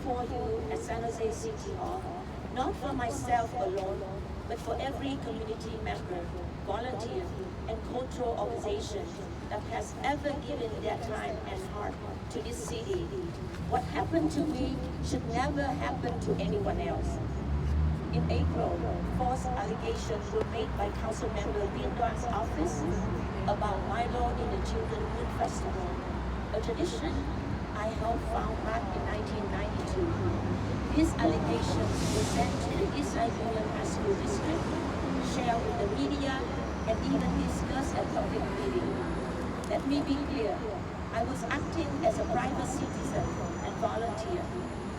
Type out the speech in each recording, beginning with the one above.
before you at San Jose City Hall, not for myself alone, but for every community member, volunteer, and cultural organization that has ever given their time and heart to this city. What happened to me should never happen to anyone else. In April, false allegations were made by Council Member Vin Duan's office about my role in the Children's Moon Festival, a tradition I helped found back in 1992. These allegations were sent to the Eastside Union High School District, shared with the media, and even discussed at public meetings. Let me be clear, I was acting as a private citizen and volunteer.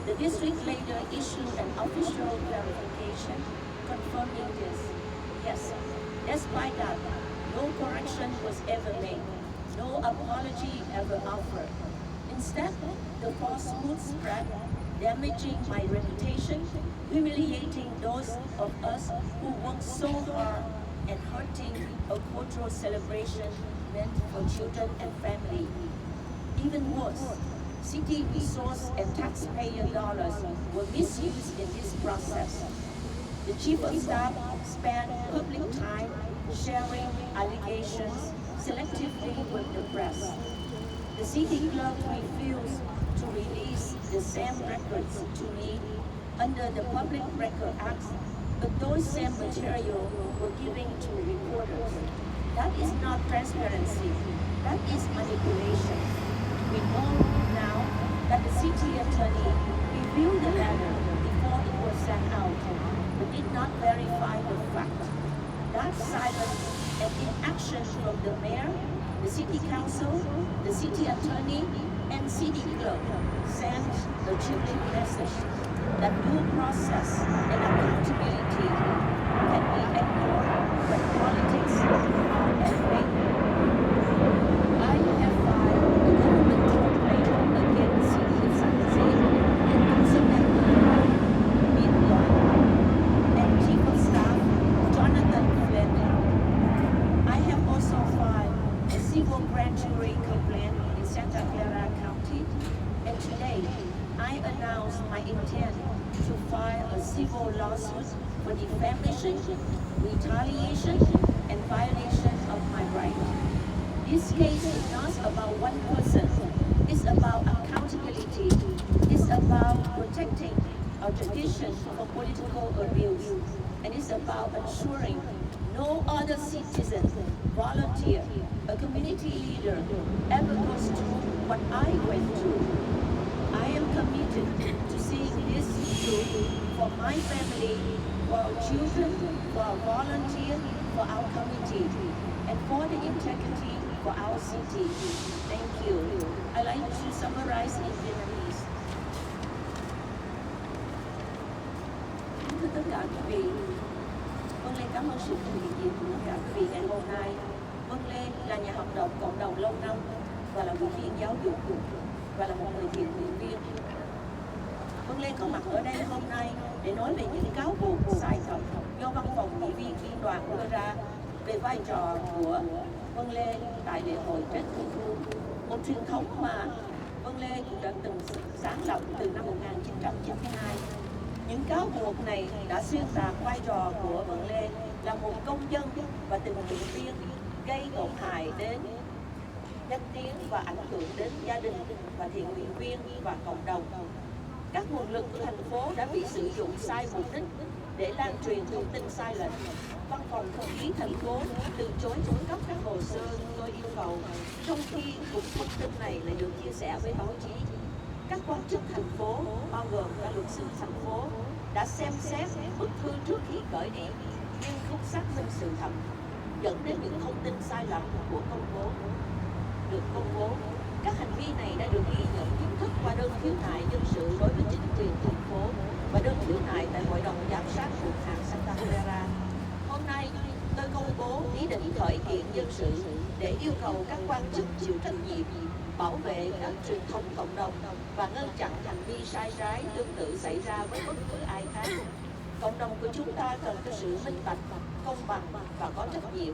The district later issued an official clarification confirming this. Yes, despite that, no correction was ever made, no apology ever offered. Instead, the falsehood spread, damaging my reputation, humiliating those of us who worked so hard, and hurting a cultural celebration meant for children and family. Even worse, city resource and taxpayer dollars were misused in this process. The Chief of Staff spent public time sharing allegations selectively with the press. The City Clerk refused to release the same records to me under the Public Record Act, but those same material were given to reporters. That is not transparency, that is manipulation. We know now that the city attorney reviewed the letter before it was sent out, but did not verify the fact. That silence and inaction from the mayor, the city council, the city attorney, and city clerk sent a chilling message that due process and accountability can be ignored when politics are at stake. I have filed a government complaint against City of San Jose and Council Member Vin Duan and Chief of Staff Jonathan Fleming. I have also filed a civil grand jury complaint in Santa Clara County, and today I announce my intent to file a civil lawsuit for defamation, retaliation, and violation of my rights. This case is not about one person. It's about accountability. It's about protecting our tradition from political abuse. And it's about ensuring no other citizen, volunteer, a community leader ever goes through what I went through. I am committed to seeing this through for my family, for our children, for our volunteers, for our community, and for the integrity for our city. Thank you. I'd like to summarize in Vietnamese. Thưa tất cả quý vị, Vân Lê cảm ơn sự hiện diện của tất cả quý vị ngày hôm nay. Vân Lê là nhà hoạt động cộng đồng lâu năm và là ủy viên giáo dục và là một người thiện nguyện viên. Vân Lê có mặt ở đây hôm nay để nói về những cáo buộc sai thật do văn phòng nghị viên liên đoàn đưa ra về vai trò của Vân Lê tại lễ hội Tết Trung Thu, một truyền thống mà Vân Lê cũng đã từng sáng lập từ năm 1992. Những cáo buộc này đã xuyên tạc vai trò của Vân Lê là một công dân và tình nguyện viên, gây tổn hại đến danh tiếng và ảnh hưởng đến gia đình và thiện nguyện viên và cộng đồng. Các nguồn lực của thành phố đã bị sử dụng sai mục đích để lan truyền thông tin sai lệch. Văn phòng thư ký thành phố từ chối cung cấp các hồ sơ tôi yêu cầu, trong khi cục thông tin này lại được chia sẻ với báo chí. Các quan chức thành phố, bao gồm cả luật sư thành phố, đã xem xét bức thư trước khi gửi đi, nhưng không xác minh sự thật, dẫn đến những thông tin sai lầm của được công bố. Các hành vi này đã được ghi nhận chính thức qua đơn khiếu nại dân sự đối với chính quyền thành phố và đơn khiếu nại tại Hội đồng Giám sát quận hạt Santa Clara. Hôm nay, tôi công bố ý định khởi kiện dân sự để yêu cầu các quan chức chịu trách nhiệm, bảo vệ các truyền thống cộng đồng và ngăn chặn hành vi sai trái tương tự xảy ra với bất cứ ai khác. Cộng đồng của chúng ta cần có sự minh bạch, công bằng và có trách nhiệm.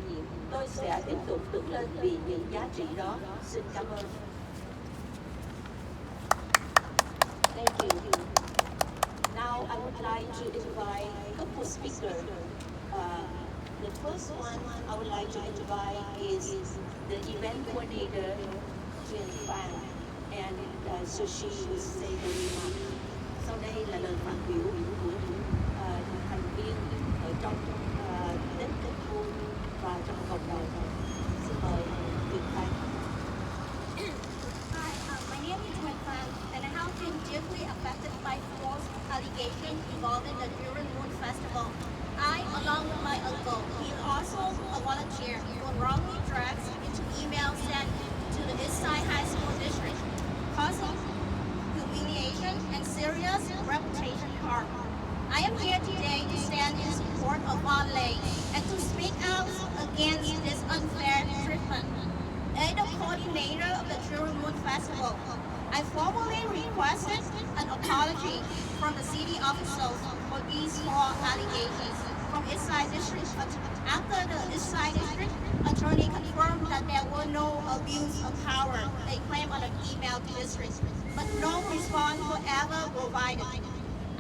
Tôi sẽ tiếp tục đứng lên vì những giá trị đó. Xin cảm ơn. Thank you. like to invite a couple speakers. The first one I would like to invite is the event coordinator, Truyền Phàng, and so she will say the remark. Sau đây là lời phát biểu của thành viên ở trong đất kết hôn và trong cộng đồng. Xin mời Truyền Phàng. Hi, my name is Wen Fan, and I have been deeply affected by false allegations involving the Jurong Moon Festival. I, along with my uncle, he is also a volunteer, were wrongly dragged into emails sent to the Eastside High School District, causing humiliation and serious reputation harm. I am here today to stand in support of Van Lay and to speak out against this unfair treatment. As the coordinator of the Jurong Moon Festival, I formally requested an apology from the city officials for these false allegations from Eastside District. After the Eastside District attorney confirmed that there were no abuse of power they claimed on an email to district, but no response was ever provided.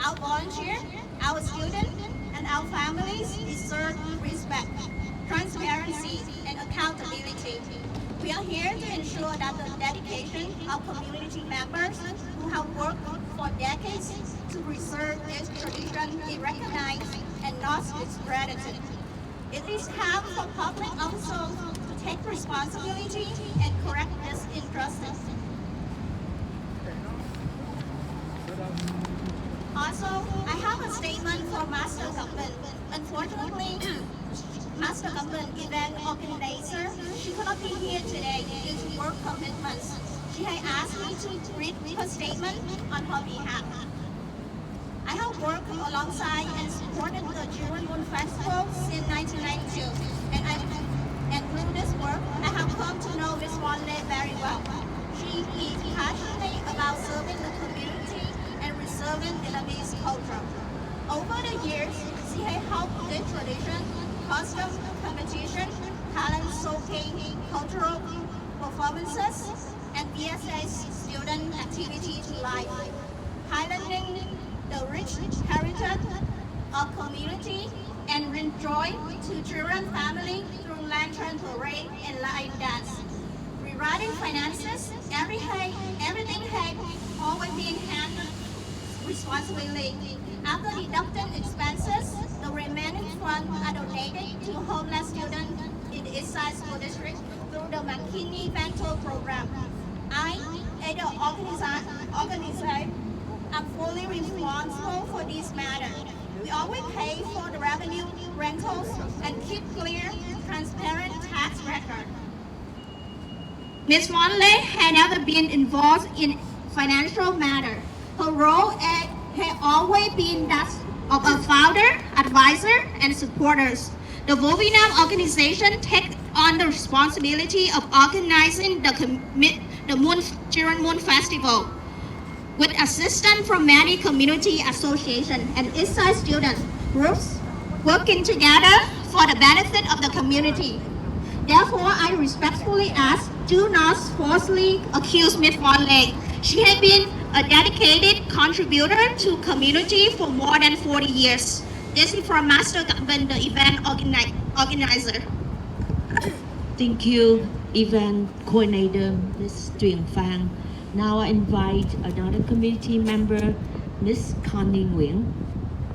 Our volunteers, our students, and our families deserve respect, transparency, and accountability. We are here to ensure that the dedication of community members who have worked for decades to preserve this tradition is recognized and not discredited. It is time for public officials to take responsibility and correct this injustice. Also, I have a statement for Master Government. Unfortunately, Master Government event organizer, she could not be here today due to work commitments. She had asked me to read her statement on her behalf. I have worked alongside and supported the Jurong Moon Festival since 1992, and through this work, I have come to know Miss Van Lay very well. She is passionate about serving the community and preserving Vietnamese culture. Over the years, she has helped this tradition, costume competition, talent showcase, cultural performances, and VSA student activities to life, highlighting the rich heritage of community and bring joy to children family through lantern parade and line dance. Regarding finances, everything had always been handled responsibly. After deducting expenses, the remaining funds are donated to homeless students in the Eastside School District through the McKinney Mentor Program. I, as the organizer, am fully responsible for this matter. We always pay for the revenue, rentals, and keep clear, transparent tax record. Ms. Van Lay had never been involved in financial matter. Her role had always been that of a founder, advisor, and supporters. The Vietnam organization takes on the responsibility of organizing the Jurong Moon Festival, with assistance from many community associations and Eastside student groups working together for the benefit of the community. Therefore, I respectfully ask, do not falsely accuse Ms. Van Lay. She has been a dedicated contributor to community for more than 40 years. This is from Master Government, the event organizer. Thank you, event coordinator, Ms. Truyền Phàng. Now I invite another community member, Ms. Connie Nguyen,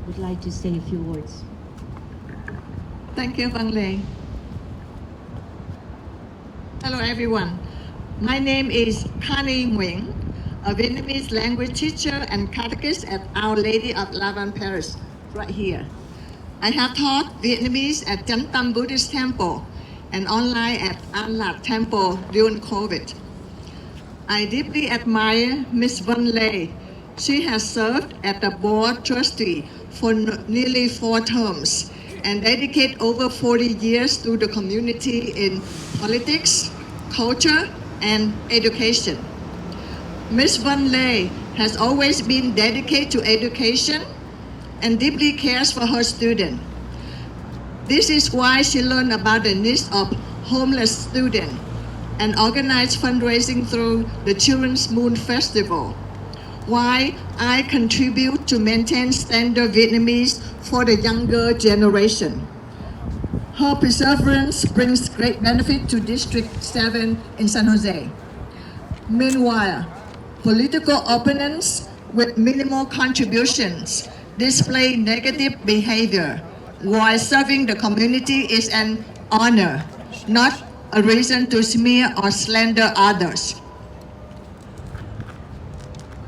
would like to say a few words. Thank you, Van Lay. Hello, everyone. My name is Connie Nguyen, a Vietnamese language teacher and catechist at Our Lady of Lavan Parish, right here. I have taught Vietnamese at Chánh Tâm Buddhist Temple and online at An Lat Temple during COVID. I deeply admire Ms. Van Lay. She has served as the board trustee for nearly 4 terms and dedicated over 40 years to the community in politics, culture, and education. Ms. Van Lay has always been dedicated to education and deeply cares for her students. This is why she learned about the needs of homeless students and organized fundraising through the Children's Moon Festival. why I contribute to maintain standard Vietnamese for the younger generation. Her perseverance brings great benefit to District 7 in San Jose. Meanwhile, political opponents with minimal contributions display negative behavior, while serving the community is an honor, not a reason to smear or slander others.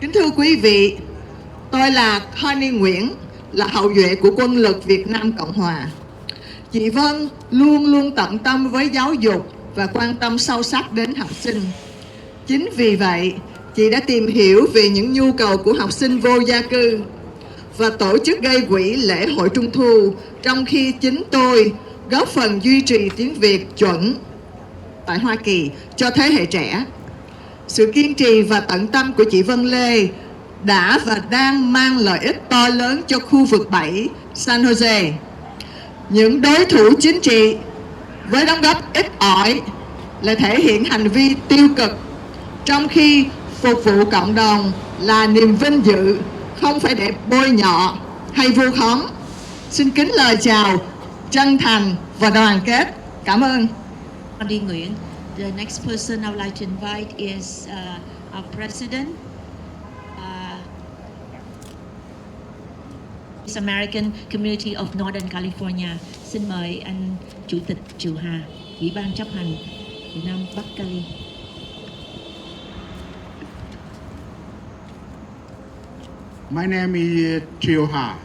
Kính thưa quý vị, tôi là Connie Nguyễn, là hậu duệ của quân lực Việt Nam Cộng Hòa. Chị Vân luôn luôn tận tâm với giáo dục và quan tâm sâu sắc đến học sinh. Chính vì vậy, chị đã tìm hiểu về những nhu cầu của học sinh vô gia cư và tổ chức gây quỹ lễ hội Trung thu, trong khi chính tôi góp phần duy trì tiếng Việt chuẩn tại Hoa Kỳ cho thế hệ trẻ. Sự kiên trì và tận tâm của chị Vân Lê đã và đang mang lợi ích to lớn cho khu vực 7 San Jose. Những đối thủ chính trị với đóng góp ít ỏi là thể hiện hành vi tiêu cực, trong khi phục vụ cộng đồng là niềm vinh dự, không phải để bôi nhọ hay vu khống. Xin kính lời chào chân thành và đoàn kết. Cảm ơn. Đi Nguyễn. The next person I would like to invite is our president, This American Community of Northern California. Xin mời anh Chủ tịch Triệu Hà, Ủy ban chấp hành Việt Nam Bắc Cali. My name is Triều Hà,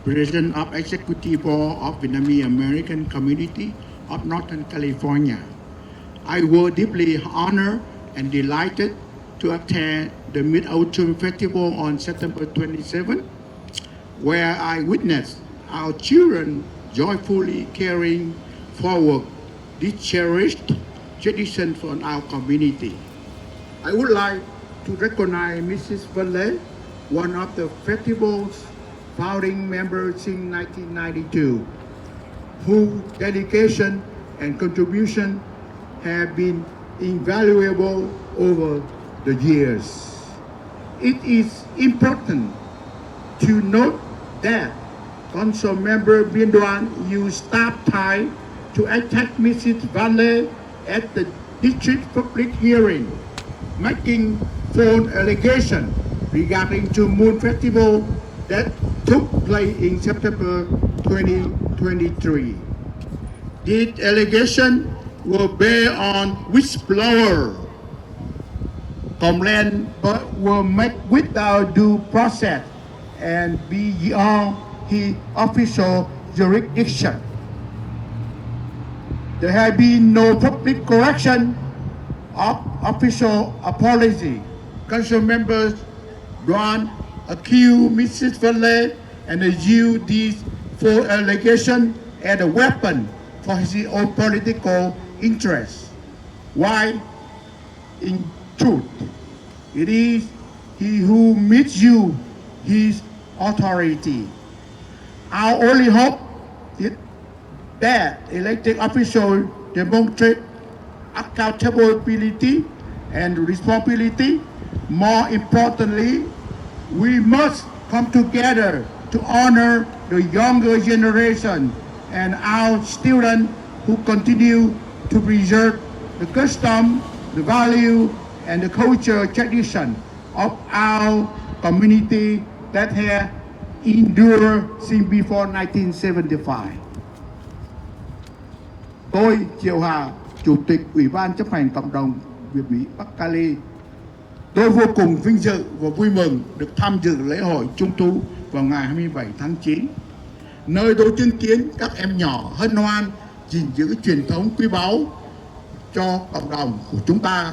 President of Executive Board of Vietnamese American Community of Northern California. I was deeply honored and delighted to attend the Mid-Autumn Festival on September 27, where I witnessed our children joyfully carrying forward this cherished tradition for our community. I would like to recognize Mrs. Vân Lê, one of the festival's founding members since 1992, whose dedication and contribution have been invaluable over the years. It is important to note that Council Member Biên Đoàn used staff time to attack Mrs. Vân Lê at the district public hearing, making false allegations regarding to Moon Festival that took place in September 2023. These allegations were based on whistleblower complaints but were made without due process and beyond his official jurisdiction. There has been no public correction of official apology. Council members Đoàn accused Mrs. Vân Lê and used these false allegations as a weapon for his own political interests. Why? In truth, it is he who misused his authority. Our only hope is that elected officials demonstrate accountability and responsibility. More importantly, we must come together to honor the younger generation and our students who continue to preserve the custom, the value, and the cultural tradition of our community that have endured since before 1975. Tôi, Triệu Hà, Chủ tịch Ủy ban chấp hành cộng đồng Việt Mỹ Bắc Cali, tôi vô cùng vinh dự và vui mừng được tham dự lễ hội Trung thu vào ngày 27 tháng 9, nơi tôi chứng kiến các em nhỏ hân hoan gìn giữ truyền thống quý báu cho cộng đồng của chúng ta.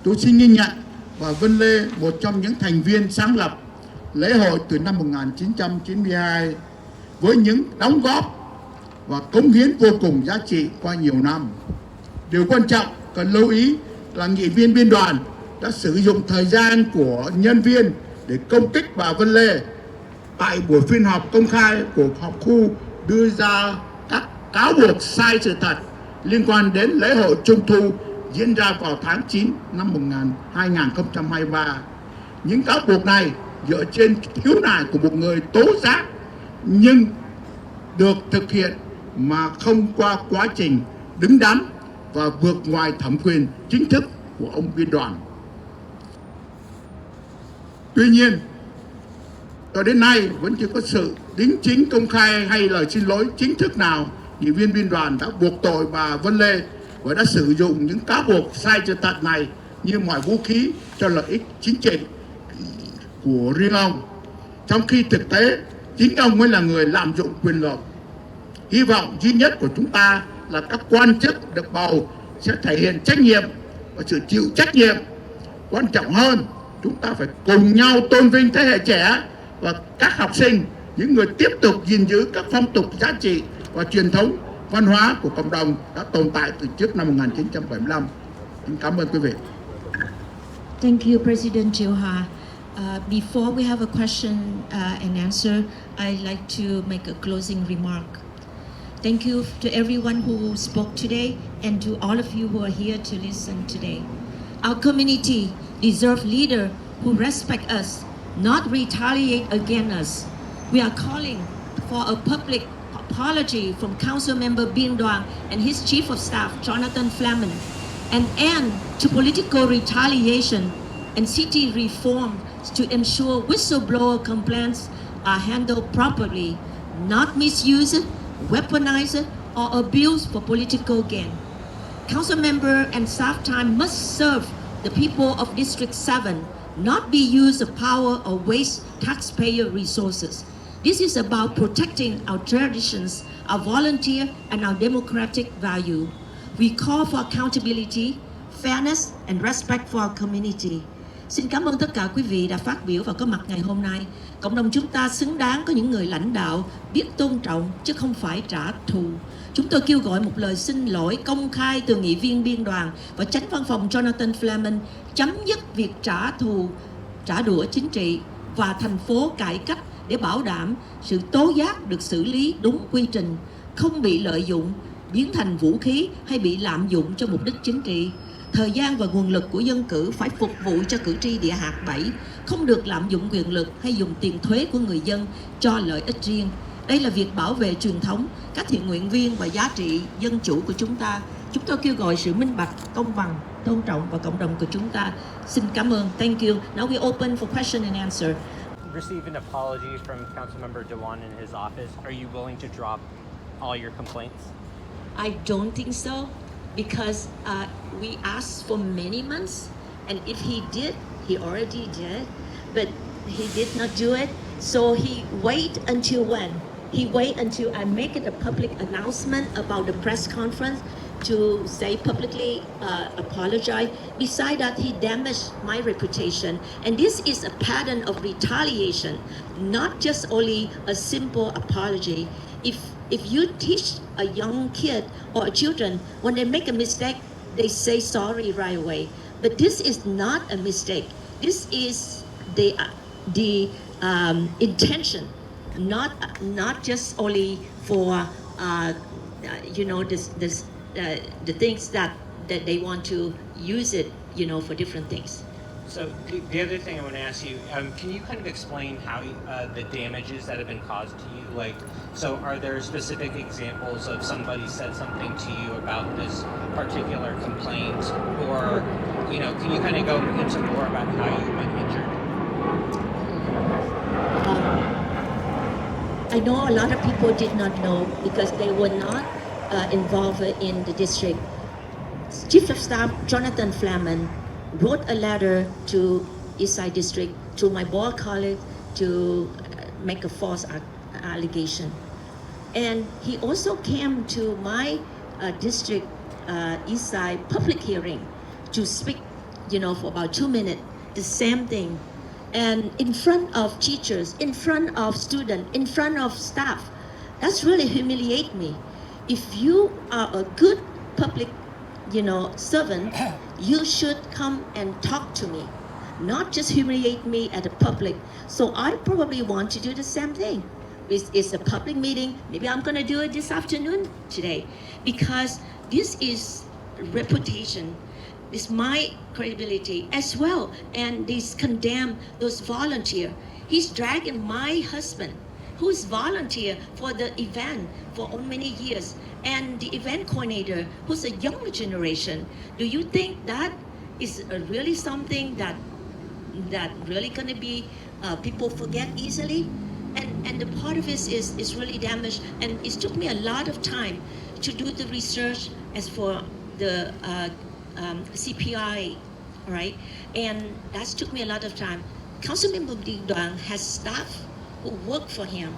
Tôi xin ghi nhận và Vân Lê, một trong những thành viên sáng lập lễ hội từ năm 1992, với những đóng góp và cống hiến vô cùng giá trị qua nhiều năm. Điều quan trọng cần lưu ý là nghị viên biên đoàn đã sử dụng thời gian của nhân viên để công kích bà Vân Lê. Tại buổi phiên họp công khai của họp khu đưa ra các cáo buộc sai sự thật liên quan đến lễ hội Trung thu diễn ra vào tháng 9 năm 2023. Những cáo buộc này dựa trên khiếu nại của một người tố giác nhưng được thực hiện mà không qua quá trình đứng đắn và vượt ngoài thẩm quyền chính thức của ông biên đoàn. Tuy nhiên, cho đến nay vẫn chưa có sự đính chính công khai hay lời xin lỗi chính thức nào. Nghị viên biên đoàn đã buộc tội bà Vân Lê và đã sử dụng những cáo buộc sai sự thật này như mọi vũ khí cho lợi ích chính trị của riêng ông, trong khi thực tế chính ông mới là người lạm dụng quyền lực. Hy vọng duy nhất của chúng ta là các quan chức được bầu sẽ thể hiện trách nhiệm và sự chịu trách nhiệm. Quan trọng hơn, chúng ta phải cùng nhau tôn vinh thế hệ trẻ và các học sinh, những người tiếp tục gìn giữ các phong tục giá trị và truyền thống văn hóa của cộng đồng đã tồn tại từ trước năm 1975. Xin cảm ơn quý vị. Thank you, President Chioha. Before we have a question and answer, I'd like to make a closing remark. Thank you to everyone who spoke today and to all of you who are here to listen today. Our community deserves leaders who respect us, not retaliate against us. We are calling for a public apology from Council Member Biên Đoàn and his Chief of Staff, Jonathan Flamen, an end to political retaliation and city reform to ensure whistleblower complaints are handled properly, not misused, weaponized, or abused for political gain. Council member and staff time must serve the people of District 7, not be used of power or waste taxpayer resources. This is about protecting our traditions, our volunteer, and our democratic value. We call for accountability, fairness, and respect for our community. Xin cảm ơn tất cả quý vị đã phát biểu và có mặt ngày hôm nay. Cộng đồng chúng ta xứng đáng có những người lãnh đạo biết tôn trọng chứ không phải trả thù. Chúng tôi kêu gọi một lời xin lỗi công khai từ nghị viên biên đoàn và chánh văn phòng Jonathan Flamen chấm dứt việc trả thù, trả đũa chính trị và thành phố cải cách để bảo đảm sự tố giác được xử lý đúng quy trình, không bị lợi dụng, biến thành vũ khí hay bị lạm dụng cho mục đích chính trị. Thời gian và nguồn lực của dân cử phải phục vụ cho cử tri địa hạt 7, không được lạm dụng quyền lực hay dùng tiền thuế của người dân cho lợi ích riêng. Đây là việc bảo vệ truyền thống, các thiện nguyện viên và giá trị dân chủ của chúng ta. Chúng tôi kêu gọi sự minh bạch, công bằng, tôn trọng vào cộng đồng của chúng ta. Xin cảm ơn. Thank you. Now we open for question and answer. Receive an apology from Councilmember Dewan in his office. Are you willing to drop all your complaints? I don't think so, because we asked for many months, and if he did, he already did, but he did not do it. So he wait until when? He wait until I make it a public announcement about the press conference to say publicly apologize. Besides that, he damaged my reputation, and this is a pattern of retaliation, not just only a simple apology. If you teach a young kid or children, when they make a mistake, they say sorry right away. But this is not a mistake. This is the intention, not just only for the things that they want to use it, for different things. So the other thing I want to ask you, can you kind of explain how the damages that have been caused to you? Like, so are there specific examples of somebody said something to you about this particular complaint, or can you kind of go into more about how you've been injured? I know a lot of people did not know because they were not involved in the district. Chief of Staff Jonathan Flamen wrote a letter to Eastside District to my board colleague to make a false allegation. And he also came to my district Eastside public hearing to speak, for about 2 minutes, the same thing. And in front of teachers, in front of students, in front of staff. That's really humiliate me. If you are a good public servant, you should come and talk to me, not just humiliate me at the public. So I probably want to do the same thing. It's a public meeting. Maybe I'm going to do it this afternoon today, because this is reputation. It's my credibility as well. And this condemn those volunteer. He's dragging my husband, who's volunteer for the event for many years, and the event coordinator, who's a younger generation. Do you think that is really something that really gonna be people forget easily? And the part of it is really damaged, and it took me a lot of time to do the research as for the CPI, right? And that took me a lot of time. Councilmember Đình Đoàn has staff who work for him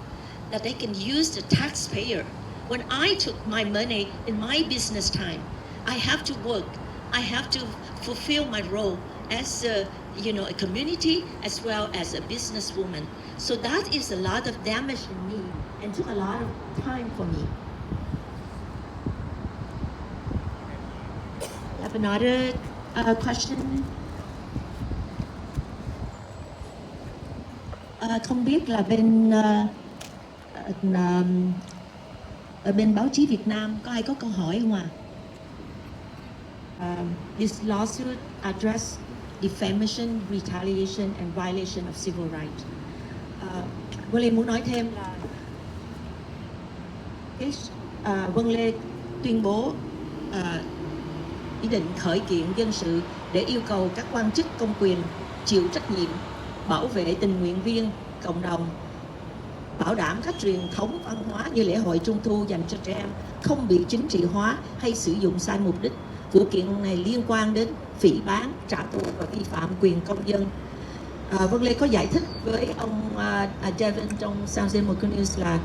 that they can use the taxpayer. When I took my money in my business time, I have to work. I have to fulfill my role as a community as well as a businesswoman. So that is a lot of damage in me and took a lot of time for me. Have another question? Không biết là bên báo chí Việt Nam có ai có câu hỏi không ạ? This lawsuit address defamation, retaliation and violation of civil rights. Vân Lê muốn nói thêm là Vân Lê tuyên bố ý định khởi kiện dân sự để yêu cầu các quan chức công quyền chịu trách nhiệm bảo vệ tình nguyện viên cộng đồng, bảo đảm các truyền thống văn hóa như lễ hội Trung thu dành cho trẻ em không bị chính trị hóa hay sử dụng sai mục đích. Vụ kiện này liên quan đến phỉ báng, trả thù và vi phạm quyền công dân. Vân Lê có giải thích với ông Devin trong South Democrat News là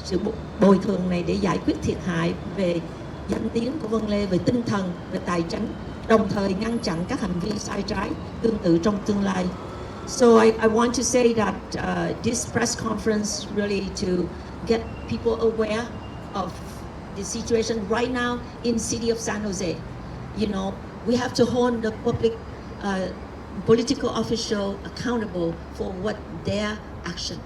sự bồi thường này để giải quyết thiệt hại về danh tiếng của Vân Lê, về tinh thần, về tài chính, đồng thời ngăn chặn các hành vi sai trái tương tự trong tương lai. So I want to say that this press conference really to get people aware of the situation right now in city of San Jose. You know, we have to hold the public political official accountable for what their action.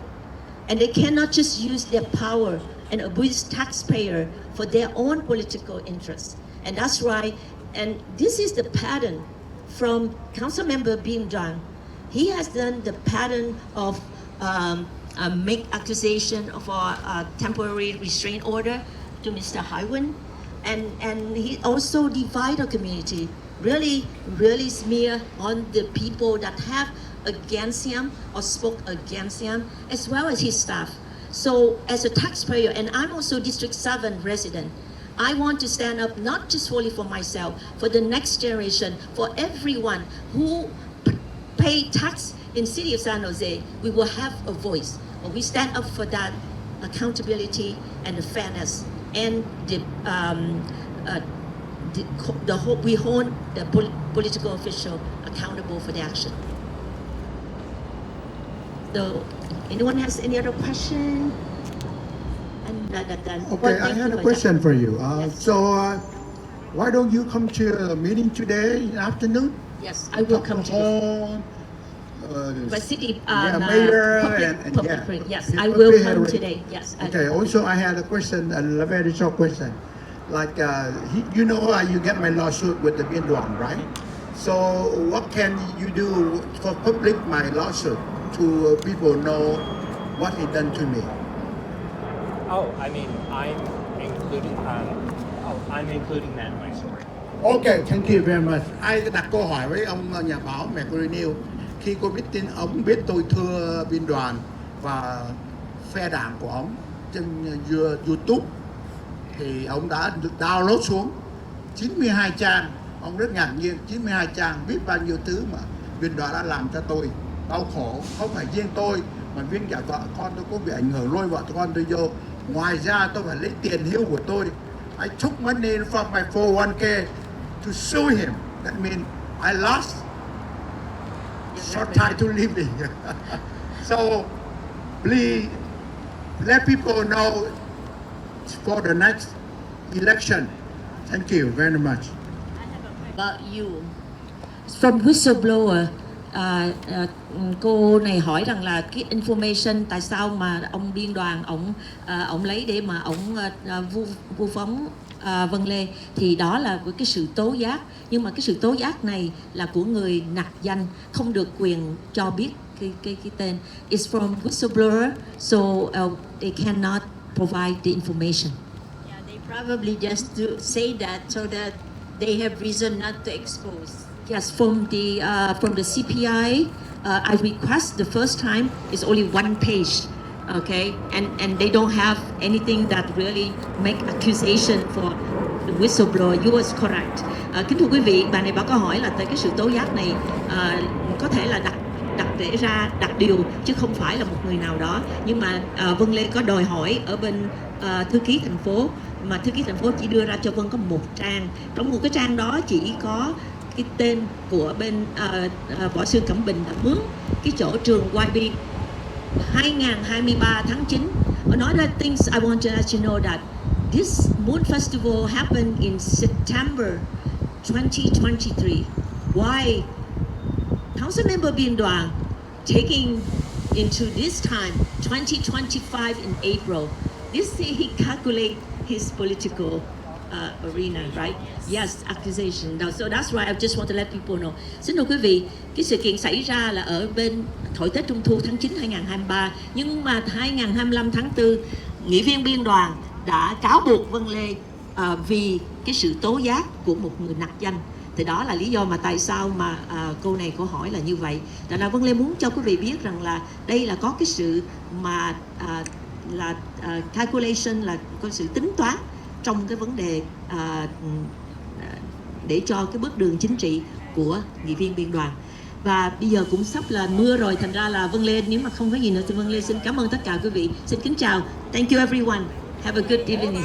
And they cannot just use their power and abuse taxpayer for their own political interests. And that's why, and this is the pattern from Councilmember Binh Duong. He has done the pattern of make accusation of a temporary restraint order to Mr. Haiwen, and he also divide the community, really smear on the people that have against him or spoke against him, as well as his staff. So as a taxpayer, and I'm also District 7 resident, I want to stand up not just only for myself, for the next generation, for everyone who pay tax in city of San Jose. We will have a voice. We stand up for that accountability and the fairness, and we hold the political official accountable for the action. So, anyone has any other question? Okay, I had a question for you. Yes. So, why don't you come to a meeting today in the afternoon? Yes, I will come to the city mayor public, yes, I public will come hearing. today. Yes. Okay. Also, I had a question, a very short question. Like, you know, you get my lawsuit with the Binh Duong, right? So, what can you do for public my lawsuit to people know what he done to me? Oh, I mean, I'm including that in my story. Okay, thank you very much. Ai đặt câu hỏi với ông nhà báo Mercury News khi cô biết tin ông biết tôi thưa Binh Đoàn và phe đảng của ông trên YouTube thì ông đã download xuống 92 trang. Ông rất ngạc nhiên, 92 trang biết bao nhiêu thứ mà Binh Đoàn đã làm cho tôi đau khổ. Không phải riêng tôi mà viên cả vợ con tôi cũng bị ảnh hưởng, lôi vợ con tôi vô. Ngoài ra tôi phải lấy tiền hưu của tôi. I took money from my 401k to sue him. That means I lost short time to living. So please let people know for the next election. Thank you very much. About you. From whistleblower, cô này hỏi rằng là cái information tại sao mà ông Binh Đoàn ông lấy để mà ông vu khống Vân Lê, thì đó là cái sự tố giác, nhưng mà cái sự tố giác này là của người nặc danh, không được quyền cho biết cái tên. It's from whistleblower, so they cannot provide the information. Yeah, they probably just to say that so that they have reason not to expose. Yes, from the CPI, I request the first time is only 1 page, okay, and they don't have anything that really make accusation for the whistleblower. You was correct. Kính thưa quý vị, bà này bà có hỏi là tới cái sự tố giác này có thể là đặt điều chứ không phải là một người nào đó, nhưng mà Vân Lê có đòi hỏi ở bên thư ký thành phố, mà thư ký thành phố chỉ đưa ra cho Vân có 1 trang, trong một cái trang đó chỉ có cái tên của bên võ sư Cẩm Bình đã mướn cái chỗ trường YB 2023 tháng 9. Another things I want to let you know that this Moon Festival happened in September 2023. Why Council Member Biên Đoàn taking into this time 2025 in April? This he calculate his political arena, right? Yes, accusation. Now, so that's why I just want to let people know. Xin thưa quý vị, cái sự kiện xảy ra là ở bên thổi Tết Trung Thu tháng 9 2023, nhưng mà 2025 tháng 4, nghị viên biên đoàn đã cáo buộc Vân Lê vì cái sự tố giác của một người nặc danh. Thì đó là lý do mà tại sao mà cô này cô hỏi là như vậy. Tại là Vân Lê muốn cho quý vị biết rằng là đây là có cái sự mà calculation, là có sự tính toán trong cái vấn đề để cho cái bước đường chính trị của nghị viên biên đoàn. Và bây giờ cũng sắp là mưa rồi, thành ra là Vân Lê nếu mà không có gì nữa thì Vân Lê xin cảm ơn tất cả quý vị. Xin kính chào. Thank you everyone. Have a good evening.